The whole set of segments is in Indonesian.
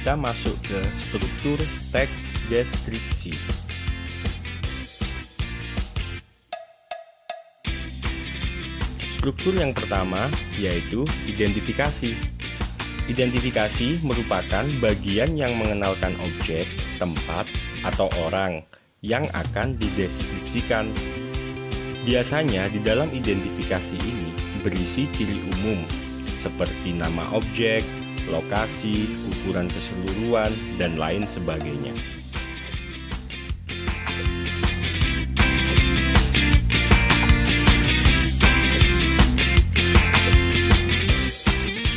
kita masuk ke struktur teks deskripsi. Struktur yang pertama yaitu identifikasi. Identifikasi merupakan bagian yang mengenalkan objek, tempat, atau orang yang akan dideskripsikan. Biasanya di dalam identifikasi ini berisi ciri umum seperti nama objek, lokasi, ukuran keseluruhan, dan lain sebagainya.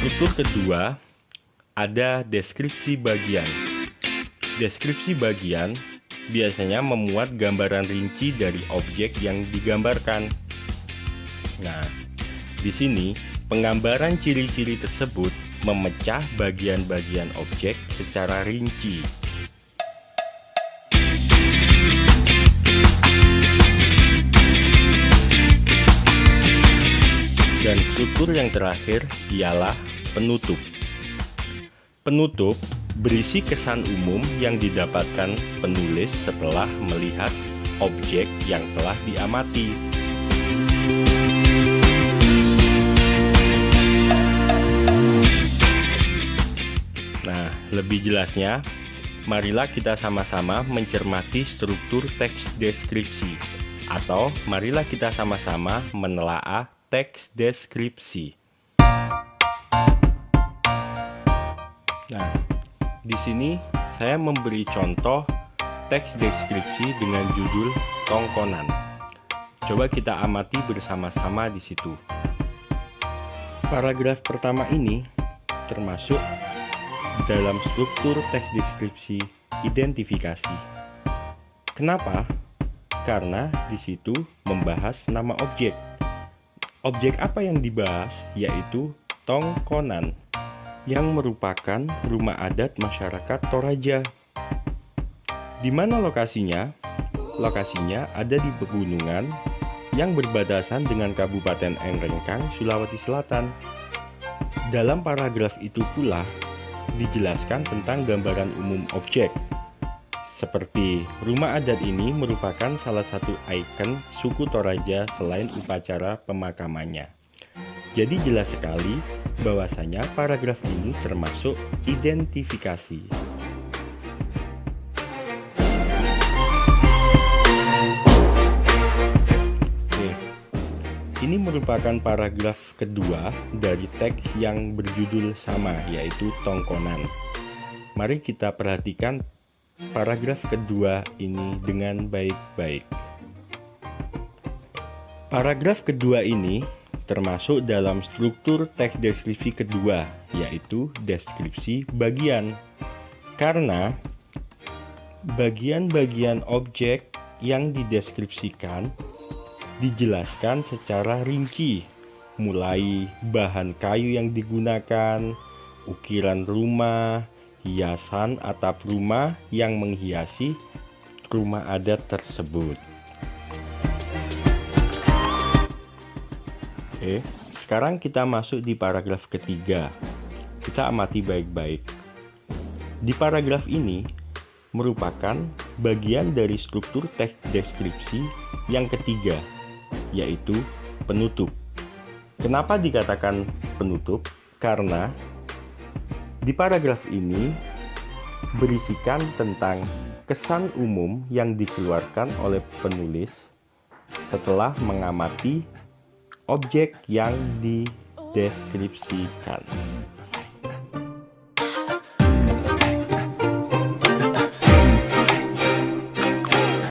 Struktur kedua, ada deskripsi bagian. Deskripsi bagian biasanya memuat gambaran rinci dari objek yang digambarkan. Nah, di sini penggambaran ciri-ciri tersebut memecah bagian-bagian objek secara rinci. Dan struktur yang terakhir ialah penutup. Penutup berisi kesan umum yang didapatkan penulis setelah melihat objek yang telah diamati. Nah, lebih jelasnya, marilah kita sama-sama mencermati struktur teks deskripsi, atau marilah kita sama-sama menelaah teks deskripsi. Nah, di sini saya memberi contoh teks deskripsi dengan judul tongkonan. Coba kita amati bersama-sama di situ. Paragraf pertama ini termasuk dalam struktur teks deskripsi identifikasi. Kenapa? Karena di situ membahas nama objek. Objek apa yang dibahas? Yaitu tongkonan, yang merupakan rumah adat masyarakat Toraja. Di mana lokasinya? Lokasinya ada di pegunungan yang berbatasan dengan Kabupaten Enrengkang, Sulawesi Selatan. Dalam paragraf itu pula dijelaskan tentang gambaran umum objek. Seperti rumah adat ini merupakan salah satu ikon suku Toraja selain upacara pemakamannya. Jadi jelas sekali bahwasanya paragraf ini termasuk identifikasi. Oke. Ini merupakan paragraf kedua dari teks yang berjudul sama, yaitu tongkonan. Mari kita perhatikan paragraf kedua ini dengan baik-baik. Paragraf kedua ini termasuk dalam struktur teks deskripsi kedua, yaitu deskripsi bagian. Karena bagian-bagian objek yang dideskripsikan dijelaskan secara rinci, mulai bahan kayu yang digunakan, ukiran rumah, hiasan atap rumah yang menghiasi rumah adat tersebut. Oke, sekarang kita masuk di paragraf ketiga. Kita amati baik-baik. Di paragraf ini merupakan bagian dari struktur teks deskripsi yang ketiga, yaitu penutup. Kenapa dikatakan penutup? Karena di paragraf ini berisikan tentang kesan umum yang dikeluarkan oleh penulis setelah mengamati objek yang dideskripsikan.